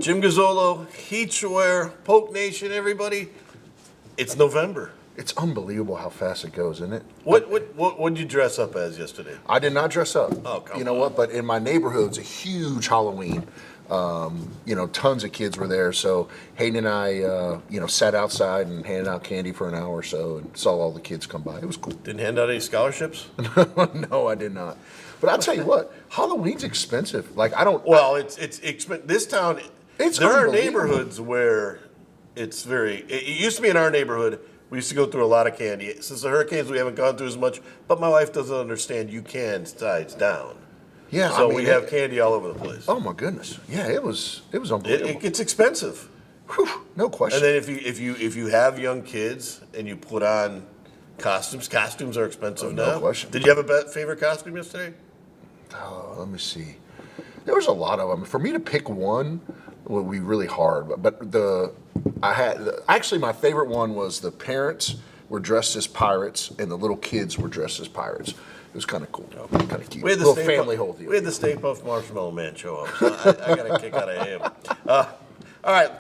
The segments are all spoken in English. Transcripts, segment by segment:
Jim Gazzolo, Heatshware, Polk Nation, everybody. It's November. It's unbelievable how fast it goes, isn't it? What did you dress up as yesterday? I did not dress up. Oh, come You know on. what? But in my neighborhood, it's a huge Halloween. Tons of kids were there. So Hayden and I, sat outside and handed out candy for an hour or so and saw all the kids come by. It was cool. Didn't hand out any scholarships? No, I did not. But I'll tell you what, Halloween's expensive. Like, I don't. Well, it's this town. It's there are unbelievable. neighborhoods where it's very. It used to be in our neighborhood. We used to go through a lot of candy. Since the hurricanes, we haven't gone through as much. But my wife doesn't understand you can sides down. Yeah, So we have candy all over the place. Oh my goodness. Yeah, it was unbelievable. It gets expensive. Whew, no question. And then if you have young kids and you put on costumes are expensive now. No question. Did you have a favorite costume yesterday? Oh, let me see. There was a lot of them. For me to pick one would be really hard. But actually my favorite one was the parents were dressed as pirates and the little kids were dressed as pirates. It was kind of cool, kind of cute. We had the little family whole deal. We had the Stay Puft Marshmallow Man show up. So I got a kick out of him. All right,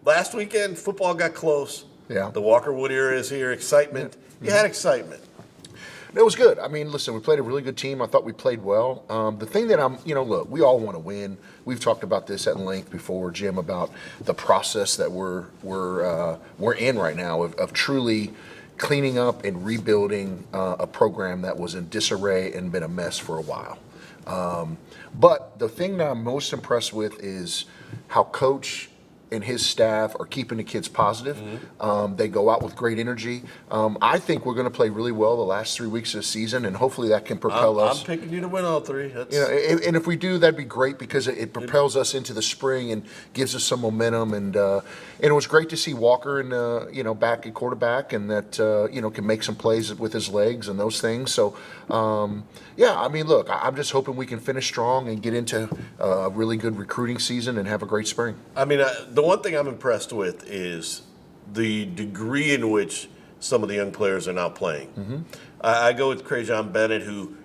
last weekend football got close. Yeah. The Walker Wood era is here. Excitement. You had excitement. It was good. I mean, listen, we played a really good team. I thought we played well. The thing that look, we all want to win. We've talked about this at length before, Jim, about the process that we're in right now of truly cleaning up and rebuilding a program that was in disarray and been a mess for a while. But the thing that I'm most impressed with is how Coach and his staff are keeping the kids positive. They go out with great energy. I think we're going to play really well the last 3 weeks of the season, and hopefully that can propel us. I'm picking you to win all three. And if we do, that'd be great because it propels us into the spring and gives us some momentum. And it was great to see Walker and back at quarterback, and that can make some plays with his legs and those things. So I mean, look, I'm just hoping we can finish strong and get into a really good recruiting season and have a great spring. I mean, the one thing I'm impressed with is the degree in which some of the young players are now playing. Mm-hmm. I go with Crajon Bennett, who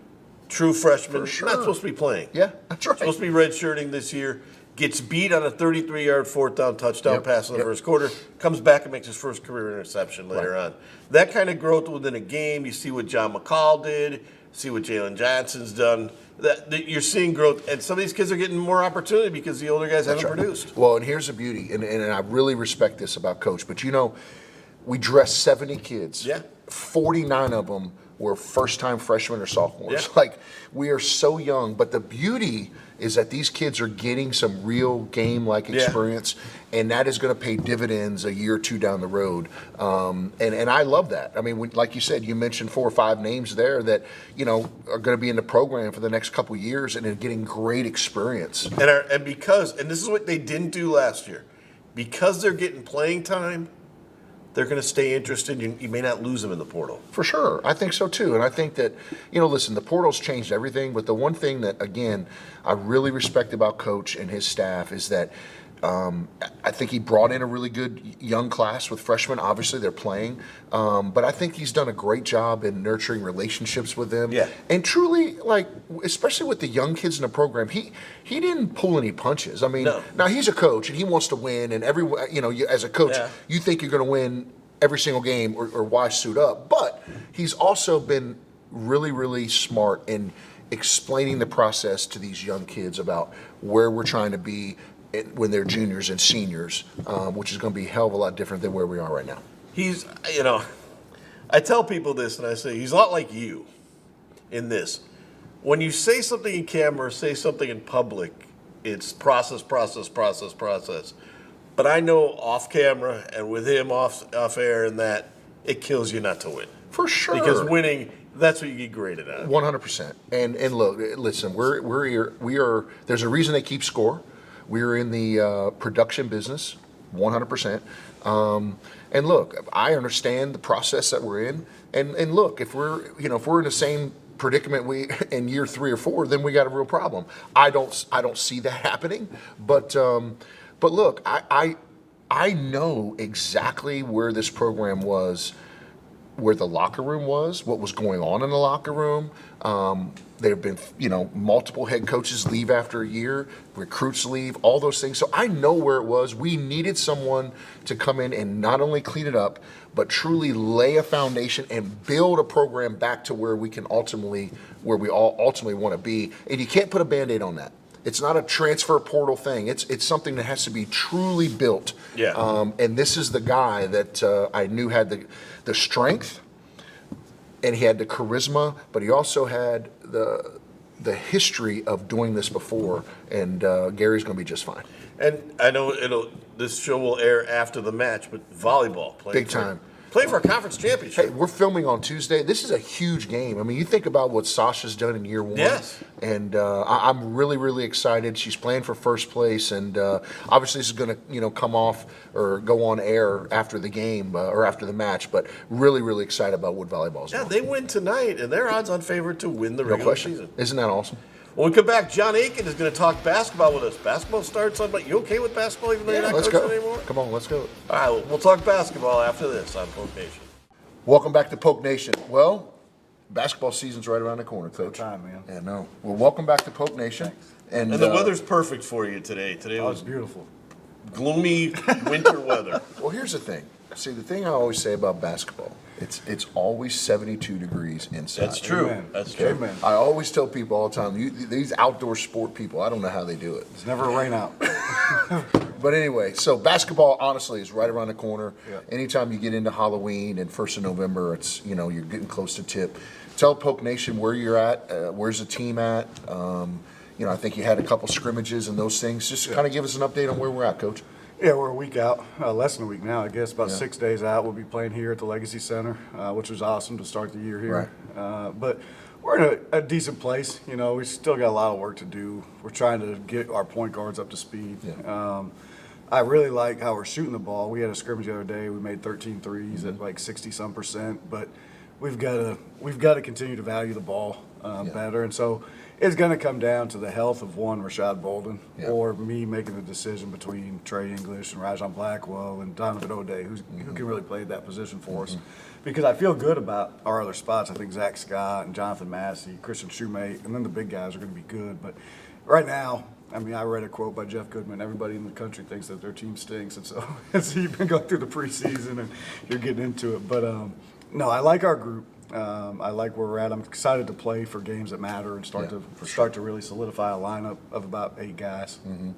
true freshman, For sure. not supposed to be playing. Yeah, that's right. Supposed to be redshirting this year. Gets beat on a 33-yard fourth down touchdown pass in the first quarter. Comes back and makes his first career interception later on. That kind of growth within a game. You see what John McCall did. See what Jalen Johnson's done. That you're seeing growth, and some of these kids are getting more opportunity because the older guys haven't produced. Well, and here's the beauty, and I really respect this about Coach, but we dressed 70 kids. Yeah. 49 of them were first-time freshmen or sophomores. Yeah. Like, we are so young, but the beauty is that these kids are getting some real game-like experience, and that is going to pay dividends a year or two down the road. And I love that. I mean, like you said, you mentioned 4 or 5 names there that, are going to be in the program for the next couple of years and are getting great experience. And this is what they didn't do last year, because they're getting playing time, they're going to stay interested. You may not lose them in the portal. For sure. I think so, too. And I think that, listen, the portal's changed everything. But the one thing that, again, I really respect about Coach and his staff is that I think he brought in a really good young class with freshmen. Obviously, they're playing. But I think he's done a great job in nurturing relationships with them. Yeah. And truly, especially with the young kids in the program, he didn't pull any punches. I mean, Now he's a coach and he wants to win. And as a coach, you think you're going to win every single game or why suit up. But he's also been really, really smart in explaining the process to these young kids about where we're trying to be when they're juniors and seniors, which is going to be a hell of a lot different than where we are right now. He's, I tell people this, and I say he's a lot like you in this. When you say something in camera or say something in public, it's process. But I know off camera and with him off air and that, it kills you not to win. For sure. Because winning, that's what you get graded at. 100%. And look, listen, we are. There's a reason they keep score. We're in the production business, 100%. And look, I understand the process that we're in. And look, if we're in the same predicament in year 3 or 4, then we got a real problem. I don't see that happening. But look, I know exactly where this program was where the locker room was, what was going on in the locker room. There have been, multiple head coaches leave after a year, recruits leave, all those things. So I know where it was. We needed someone to come in and not only clean it up, but truly lay a foundation and build a program back to where we all ultimately want to be. And you can't put a Band-Aid on that. It's not a transfer portal thing. It's something that has to be truly built. Yeah. And this is the guy that I knew had the strength, and he had the charisma, but he also had the history of doing this before. And Gary's going to be just fine. And I know this show will air after the match, but volleyball, Big time. Playing for a conference championship. Hey, we're filming on Tuesday. This is a huge game. I mean, you think about what Sasha's done in year 1. Yes. And I'm really, really excited. She's playing for first place, and obviously this is going to, come off or go on air after the game or after the match. But really, really excited about what volleyball's doing. Yeah, they win tonight, and they're odds-on favorite to win the No regular question. season. Isn't that awesome? When we come back, John Aiken is going to talk basketball with us. Basketball starts on, but you okay with basketball even though you're not Let's coaching go. anymore? Come on, let's go. All right, we'll talk basketball after this on Poke Nation. Welcome back to Poke Nation. Well, basketball season's right around the corner, Coach. Time, man. Yeah, no. Well, welcome back to Poke Nation. And the weather's perfect for you today. Today Oh, was it's beautiful. gloomy winter weather. Well, here's the thing. See, the thing I always say about basketball, it's always 72 degrees inside. That's true. Amen. That's true. Amen. I always tell people all the time, these outdoor sport people, I don't know how they do it. It's never a rain out. But anyway, so basketball honestly is right around the corner. Yeah. Anytime you get into Halloween and 1st of November, it's you're getting close to tip. Tell Poke Nation where you're at. Where's the team at? I think you had a couple scrimmages and those things. Just kind of give us an update on where we're at, Coach. Yeah, we're a week out, less than a week now, I guess. About Yeah. 6 days out. We'll be playing here at the Legacy Center, which was awesome to start the year here. But we're in a decent place. We still got a lot of work to do. We're trying to get our point guards up to speed. Yeah. I really like how we're shooting the ball. We had a scrimmage the other day. We made 13 threes at like 60-some%. But we've got to continue to value the ball better. And so it's going to come down to the health of one, Rashad Bolden, Yeah. or me making the decision between Trey English and Rajon Blackwell and Donovan O'Day, who can really play that position for us. Because I feel good about our other spots. I think Zach Scott and Jonathan Massey, Christian Shoemate, and then the big guys are going to be good. But right now, I mean, I read a quote by Jeff Goodman. Everybody in the country thinks that their team stinks. And so you've been going through the preseason and you're getting into it. But, no, I like our group. I like where we're at. I'm excited to play for games that matter and start to really solidify a lineup of about 8 guys. Mm-hmm.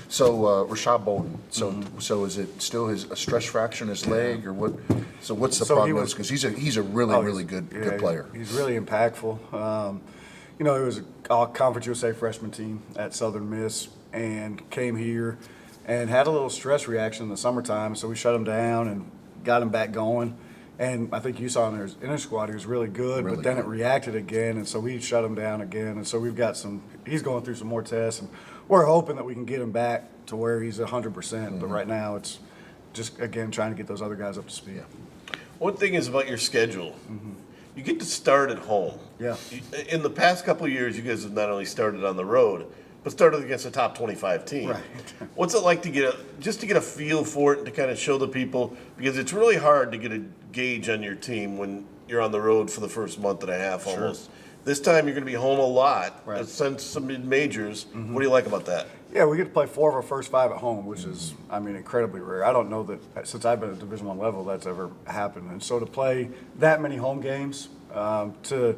So Rashad Bolden. So is it still a stress fracture in his leg or what? So what's the prognosis? Because he's a really good player. He's really impactful. He was a Conference USA freshman team at Southern Miss and came here and had a little stress reaction in the summertime. So we shut him down and got him back going. And I think you saw in his inner squad, he was really good, but then it reacted again, and so we shut him down again. And so he's going through some more tests, and we're hoping that we can get him back to where he's 100%. But right now, it's just, again, trying to get those other guys up to speed. One thing is about your schedule. You get to start at home. Yeah. In the past couple of years, you guys have not only started on the road, but started against a top 25 team. Right. What's it like to get a feel for it and to kind of show the people, because it's really hard to get a gauge on your team when you're on the road for the first month and a half almost. This time you're going to be home a lot. Right. Since some mid-majors. What do you like about that? Yeah, we get to play 4 of our first 5 at home, which is, incredibly rare. I don't know that since I've been at Division I level that's ever happened. And so to play that many home games, to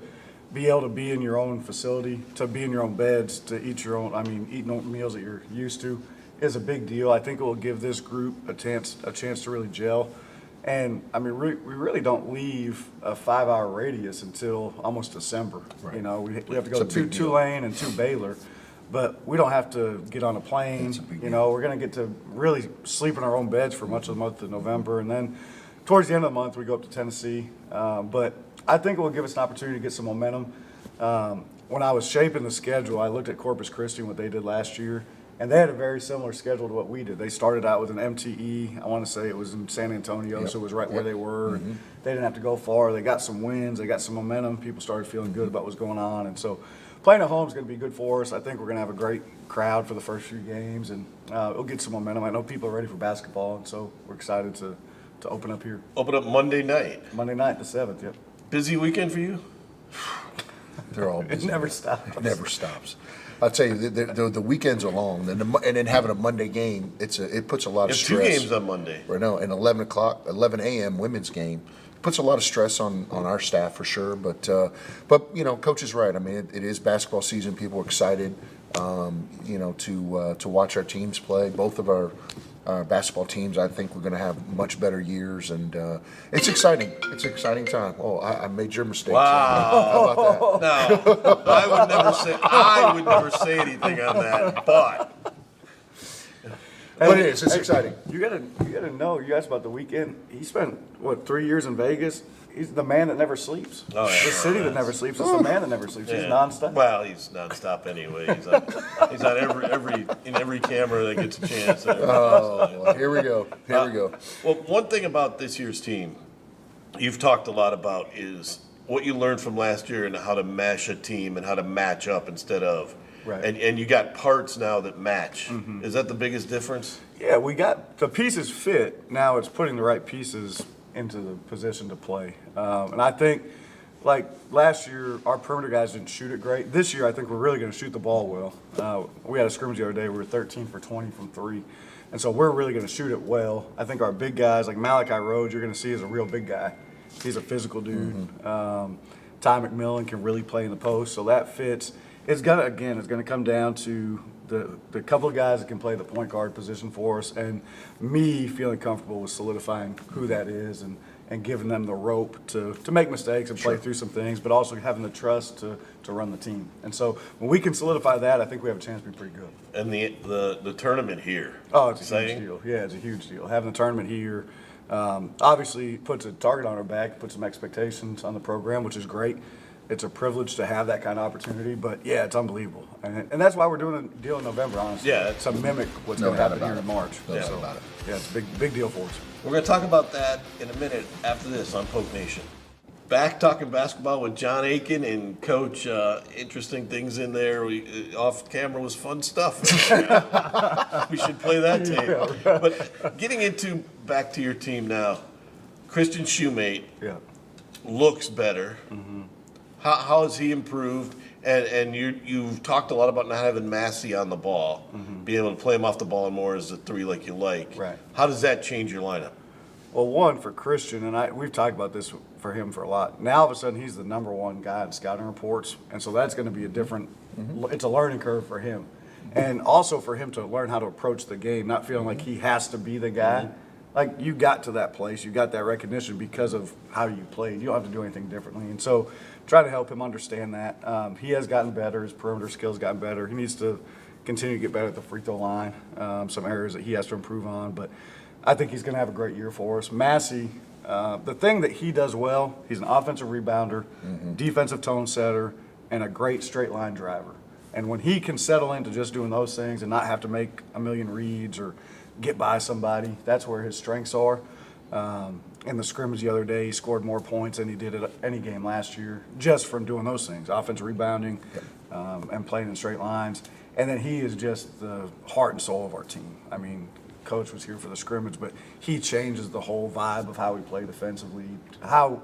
be able to be in your own facility, to be in your own beds, to eat eating meals that you're used to is a big deal. I think it will give this group a chance to really gel. And we really don't leave a 5-hour radius until almost December. Right. We have to go to Tulane and to Baylor, but we don't have to get on a plane. We're going to get to really sleep in our own beds for much of the month of November, and then towards the end of the month we go up to Tennessee. But I think it will give us an opportunity to get some momentum. When I was shaping the schedule, I looked at Corpus Christi and what they did last year, and they had a very similar schedule to what we did. They started out with an MTE. I want to say it was in San Antonio, so it was right where they were. And they didn't have to go far. They got some wins. They got some momentum. People started feeling good about what's going on. And so playing at home is going to be good for us. I think we're going to have a great crowd for the first few games, and it'll get some momentum. I know people are ready for basketball, and so we're excited to to open up here. Open up Monday night. Monday night, the 7th, yep. Busy weekend for you? They're all It busy. never stops. It never stops. I'll tell you, the weekends are long, and then having a Monday game, it puts a lot You of have stress. 2 games on Monday. Right now, an 11 a.m. women's game puts a lot of stress on our staff for sure. But Coach is right. I mean, it is basketball season. People are excited, to watch our teams play. Both of our basketball teams, I think we're going to have much better years, and it's exciting. It's an exciting time. Oh, I made your mistake. Wow. How about that? No, I would never say anything on that, but But it is. It's exciting. You gotta know. You asked about the weekend. He spent 3 years in Vegas. He's the man that never sleeps. Oh, yeah. The city that never sleeps. It's the man that never sleeps. He's yeah. nonstop. Well, he's nonstop anyway. He's on every camera that gets a chance. Oh, here we go. Here we go. Well, one thing about this year's team, you've talked a lot about is what you learned from last year and how to mesh a team and how to match up instead of. Right. And you got parts now that match. Mm-hmm. Is that the biggest difference? Yeah, we got the pieces fit. Now it's putting the right pieces into the position to play. And I think, like last year, our perimeter guys didn't shoot it great. This year, I think we're really going to shoot the ball well. We had a scrimmage the other day. We were 13 for 20 from 3. And so we're really going to shoot it well. I think our big guys, like Malachi Rhodes, you're going to see is a real big guy. He's a physical dude. Mm-hmm. Ty McMillan can really play in the post, so that fits. It's going to come down to the couple of guys that can play the point guard position for us, and me feeling comfortable with solidifying who that is and giving them the rope to make mistakes and play through some things, but also having the trust to run the team. And so when we can solidify that, I think we have a chance to be pretty good. And the tournament here. Oh, it's a exciting. huge deal. Yeah, it's a huge deal. Having the tournament here obviously puts a target on our back, puts some expectations on the program, which is great. It's a privilege to have that kind of opportunity, but yeah, it's unbelievable. And that's why we're doing a deal in November, honestly. Yeah. To mimic what's No going to doubt happen here about in it. March. No doubt about it. Yeah, it's a big deal for us. We're going to talk about that in a minute after this on Poke Nation. Back talking basketball with John Aiken and Coach. Interesting things in there. Off camera was fun stuff. We should play that tape. Yeah. But getting back to your team now, Christian Shoemate Yeah. looks better. Mm-hmm. How has he improved? And you've talked a lot about not having Massey on the ball, being able to play him off the ball more as a 3 like you like. Right. How does that change your lineup? Well, one, for Christian, and we've talked about this for him for a lot. Now, all of a sudden, he's the number 1 guy in scouting reports, and so that's going to be a different it's a learning curve for him. And also for him to learn how to approach the game, not feeling like he has to be the guy. Like, you got to that place, you got that recognition because of how you played. You don't have to do anything differently. And so try to help him understand that. He has gotten better. His perimeter skills gotten better. He needs to continue to get better at the free throw line, some areas that he has to improve on. But I think he's going to have a great year for us. Massey, the thing that he does well, he's an offensive rebounder, defensive tone setter, and a great straight line driver. And when he can settle into just doing those things and not have to make a million reads or get by somebody, that's where his strengths are. In the scrimmage the other day, he scored more points than he did at any game last year just from doing those things, offensive rebounding and playing in straight lines. And then he is just the heart and soul of our team. I mean, Coach was here for the scrimmage, but he changes the whole vibe of how we play defensively, how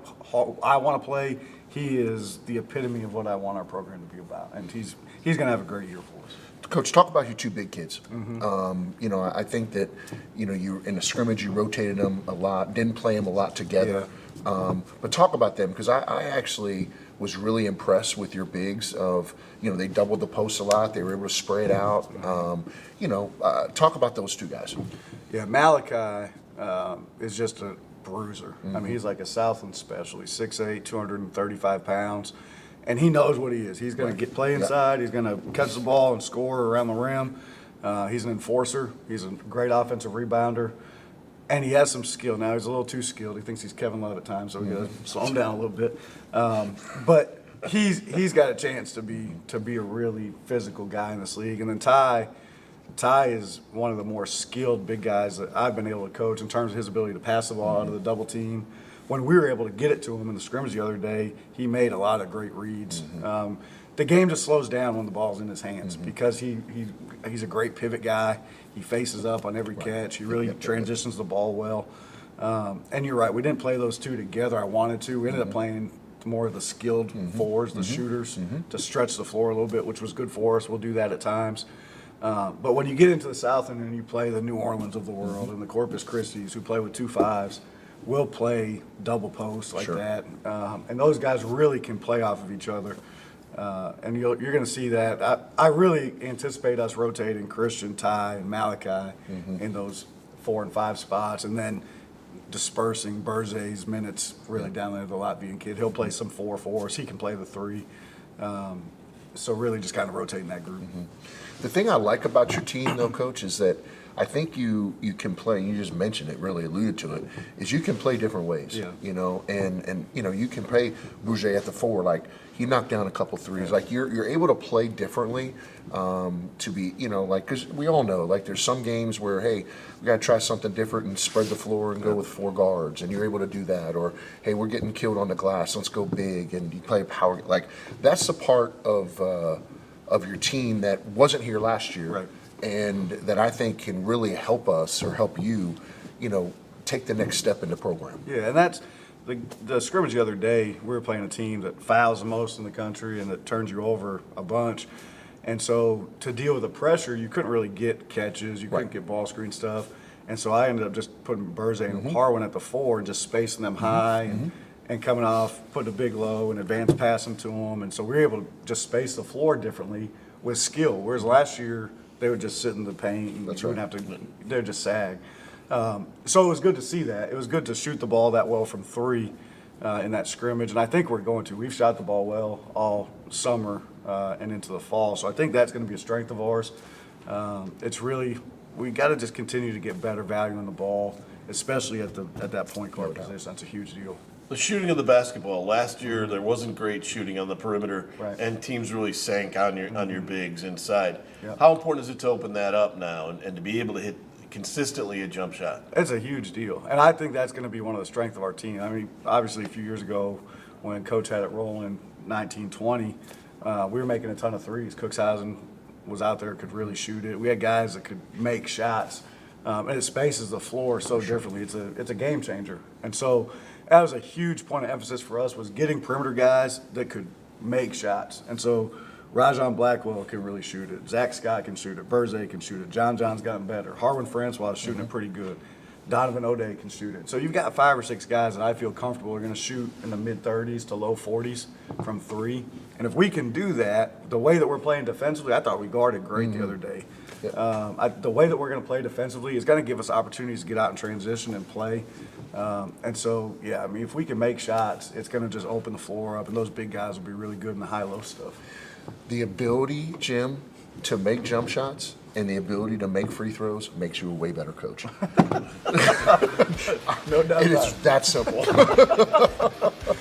I want to play. He is the epitome of what I want our program to be about, and he's going to have a great year for us. Coach, talk about your 2 big kids. I think that, you in a scrimmage, you rotated them a lot, didn't play them a lot together. Yeah. But talk about them, because I actually was really impressed with your bigs of, they doubled the post a lot. They were able to spray it out. Talk about those 2 guys. Yeah, Malachi is just a bruiser. I mean, he's like a Southland special. He's 6'8", 235 pounds. And he knows what he is. He's going to play inside. He's going to catch the ball and score around the rim. He's an enforcer. He's a great offensive rebounder. And he has some skill. Now, he's a little too skilled. He thinks he's Kevin Love at times, so we got to slow him down a little bit. But he's got a chance to be a really physical guy in this league. And then Ty is one of the more skilled big guys that I've been able to coach in terms of his ability to pass the ball out of the double team. When we were able to get it to him in the scrimmage the other day, he made a lot of great reads. The game just slows down when the ball's in his hands because he's a great pivot guy. He faces up on every catch. He really transitions the ball well. And you're right, we didn't play those two together. I wanted to. We ended up playing more of the skilled fours, the shooters, to stretch the floor a little bit, which was good for us. We'll do that at times. But when you get into the South and then you play the New Orleans of the world and the Corpus Christis who play with 2 5s, we'll play double post like that. And those guys really can play off of each other. And you're going to see that. I really anticipate us rotating Christian, Ty, and Malachi in those 4 and 5 spots, and then dispersing Berze's minutes really down there, the Latvian kid. He'll play some 4-4s. He can play the 3. So really just kind of rotating that group. The thing I like about your team, though, Coach, is that I think you can play. You just mentioned it, really alluded to it. Is you can play different ways. Yeah. You know, and you know you can play Berze at the 4. Like he knocked down a couple threes. Like you're able to play differently. To be, you know, like because we all know like there's some games where hey we got to try something different and spread the floor and go with 4 guards, and you're able to do that. Or hey, we're getting killed on the glass. Let's go big, and you play power. Like that's the part of your team that wasn't here last year. Right. And that I think can really help us or help you, you know, take the next step in the program. Yeah, and that's the scrimmage the other day. We were playing a team that fouls the most in the country and that turns you over a bunch. And so to deal with the pressure, you couldn't really get catches. You couldn't get ball screen stuff. And so I ended up just putting Berze and Harwin at the 4 and just spacing them high and coming off, putting a big low and advance passing to them. And so we were able to just space the floor differently with skill. Whereas last year, they would just sit in the paint and you wouldn't have to, they would just sag. So it was good to see that. It was good to shoot the ball that well from 3 in that scrimmage. And I think we're going to. We've shot the ball well all summer and into the fall. So I think that's going to be a strength of ours. It's really, we got to just continue to get better value on the ball, especially at that point guard position. That's a huge deal. The shooting of the basketball last year, there wasn't great shooting on the perimeter, and teams really sank on your bigs inside. Yep. How important is it to open that up now and to be able to hit consistently a jump shot? It's a huge deal, and I think that's going to be one of the strengths of our team. I mean, obviously, a few years ago, when Coach had it rolling, 1920, we were making a ton of threes. Cookshausen was out there, could really shoot it. We had guys that could make shots, and it spaces the floor so differently. It's a game changer, and so that was a huge point of emphasis for us, was getting perimeter guys that could make shots. And so Rajon Blackwell can really shoot it. Zach Scott can shoot it. Berze can shoot it. John's gotten better. Harwin Francois is shooting it pretty good. Donovan O'Day can shoot it. So you've got 5 or 6 guys that I feel comfortable are going to shoot in the mid-30s to low 40s from 3. And if we can do that, the way that we're playing defensively, I thought we guarded great the other day. The way that we're going to play defensively is going to give us opportunities to get out and transition and play. And so, yeah, I mean, if we can make shots, it's going to just open the floor up, and those big guys will be really good in the high-low stuff. The ability, Jim, to make jump shots and the ability to make free throws makes you a way better coach. No doubt It about is it. that simple.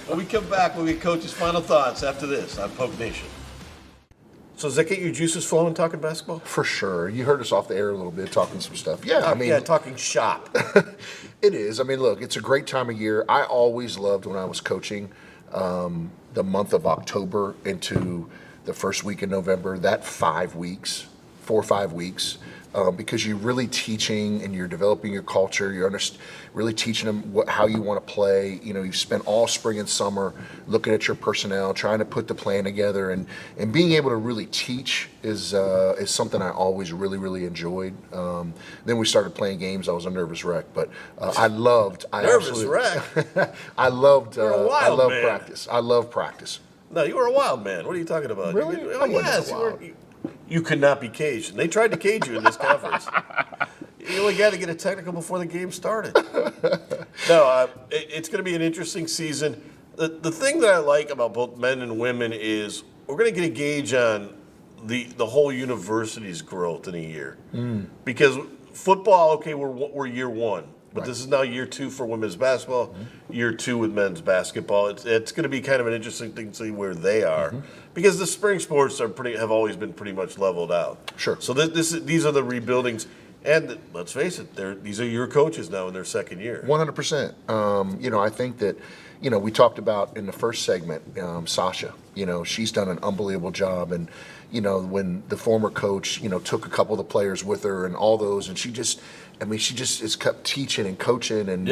When we come back, we'll get Coach's final thoughts after this on Poke Nation. So does that get your juices flowing talking basketball? For sure. You heard us off the air a little bit talking some stuff. Yeah, I mean, talking shop. it is. I mean, look, it's a great time of year. I always loved when I was coaching the month of October into the first week in November, that 5 weeks, 4 or 5 weeks, because you're really teaching and you're developing your culture. You're really teaching them how you want to play. You know, you've spent all spring and summer looking at your personnel, trying to put the plan together, and being able to really teach is something I always really enjoyed. Then we started playing games. I was a nervous wreck, but I loved. Nervous wreck? I loved. You're a wild I love man. practice. I love practice. No, you were a wild man. What are you talking about? Really? Oh, I wasn't yes. wild. You could not be caged. And they tried to cage you in this conference. You only got to get a technical before the game started. No, it's going to be an interesting season. The thing that I like about both men and women is we're going to get a gauge on the whole university's growth in a year. Because football, okay, we're year 1. But this is now year 2 for women's basketball, year 2 with men's basketball. It's going to be kind of an interesting thing to see where they are, because the spring sports have always been pretty much leveled out. Sure. So these are the rebuildings, and let's face it, these are your coaches now in their second year. 100%. You know, I think that, you know, we talked about in the first segment, Sasha. You know, she's done an unbelievable job, and when the former coach, took a couple of the players with her and all those, and she just has kept teaching and coaching, and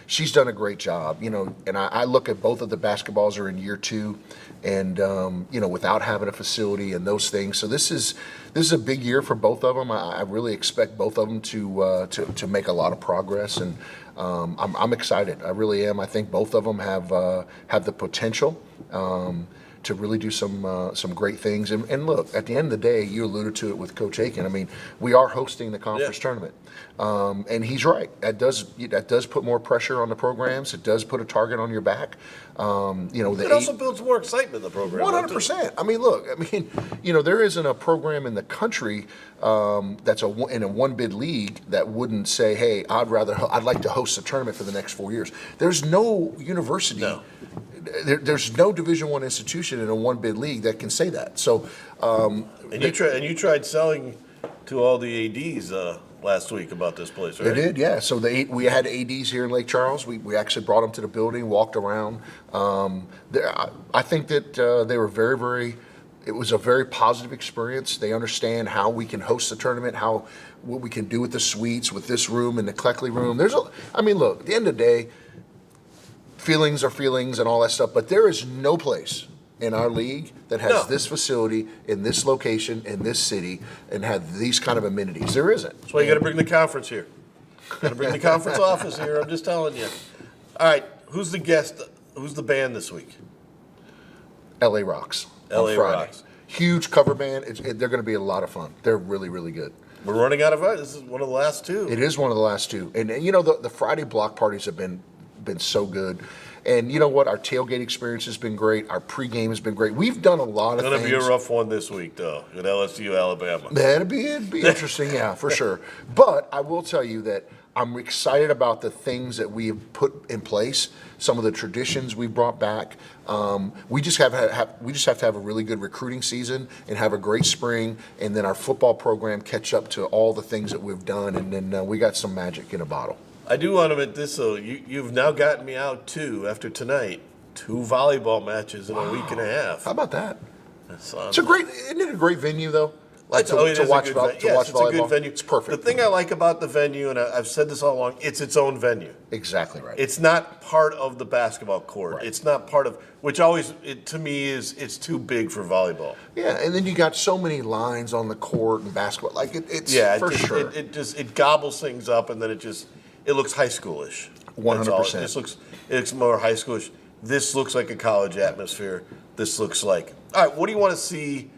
she's done a great job, and I look at both of the basketballs are in year 2, and, without having a facility and those things. So this is a big year for both of them. I really expect both of them to make a lot of progress, and I'm excited. I really am. I think both of them have the potential to really do some great things. And look, at the end of the day, you alluded to it with Coach Aiken. I mean, we are hosting the conference tournament, and he's right. That does put more pressure on the programs. It does put a target on your back. It also builds more excitement in the program. 100%. I mean, look. There isn't a program in the country that's in a one bid league that wouldn't say, "Hey, I'd like to host a tournament for the next 4 years." There's no university. No. There's no Division I institution in a one bid league that can say that. So, you tried selling to all the ADs last week about this place, right? They did, yeah. So we had ADs here in Lake Charles. We actually brought them to the building, walked around. I think that they were very, very. It was a very positive experience. They understand how we can host the tournament, what we can do with the suites, with this room and the Cleckley room. Look, at the end of the day, feelings are feelings and all that stuff, but there is no place in our league that has this facility in this location in this city and have these kind of amenities. There isn't. That's why you got to bring the conference here. Got to bring the conference office here. I'm just telling you. All right, who's the guest? Who's the band this week? LA Rocks. LA on Friday. Rocks. Huge cover band. They're going to be a lot of fun. They're really, really good. We're running out of time. This is one of the last two. It is one of the last two. And the Friday block parties have been so good. And you know what? Our tailgate experience has been great. Our pregame has been great. We've done a lot of things. It's going to be a rough one this week, though, at LSU, Alabama. It'd be interesting, yeah, for sure. But I will tell you that I'm excited about the things that we have put in place, some of the traditions we brought back. We just have to have a really good recruiting season and have a great spring, and then our football program catch up to all the things that we've done, and then we got some magic in a bottle. I do want to admit this, though. You've now gotten me out, too, after tonight. 2 volleyball matches in a week and a half. How about that? Isn't it a great venue, though? It's a good venue. It's perfect. The thing I like about the venue, and I've said this all along, it's its own venue. Exactly right. It's not part of the basketball court. Right. It's not part of, to me, it's too big for volleyball. Yeah, and then you got so many lines on the court and basketball. Like, sure. It gobbles things up, and then it looks high schoolish. 100%. It looks more high schoolish. This looks like a college atmosphere. This looks like. All right, what do you want to see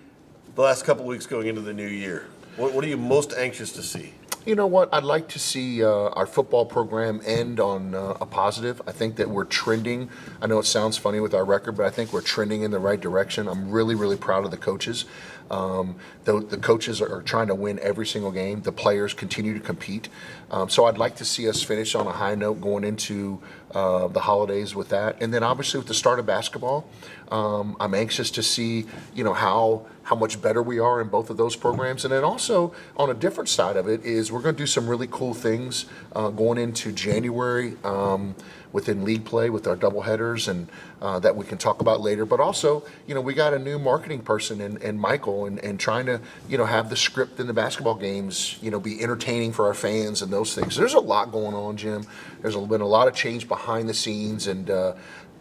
the last couple of weeks going into the new year? What are you most anxious to see? You know what? I'd like to see our football program end on a positive. I think that we're trending. I know it sounds funny with our record, but I think we're trending in the right direction. I'm really, really proud of the coaches. The coaches are trying to win every single game. The players continue to compete. So I'd like to see us finish on a high note going into the holidays with that. And then obviously with the start of basketball, I'm anxious to see, how much better we are in both of those programs. And then also on a different side of it is we're going to do some really cool things going into January within league play with our doubleheaders and that we can talk about later. But also, we got a new marketing person in Michael and trying to, have the script in the basketball games, be entertaining for our fans and those things. There's a lot going on, Jim. There's been a lot of change behind the scenes, and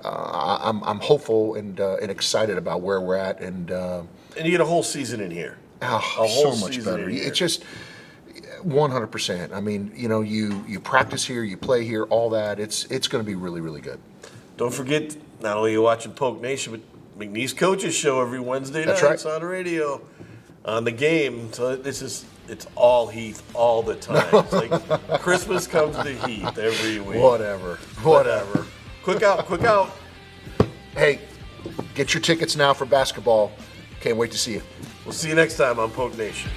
I'm hopeful and excited about where we're at. And you get a whole season in here. So much better. It's just 100%. I mean, you practice here, you play here, all that. It's going to be really, really good. Don't forget, not only are you watching Polk Nation, but McNeese Coaches Show every Wednesday night. That's right. On the radio, on the game. So it's all Heath all the time. It's like Christmas comes to Heath every week. Whatever. Quick out. Hey, get your tickets now for basketball. Can't wait to see you. We'll see you next time on Polk Nation.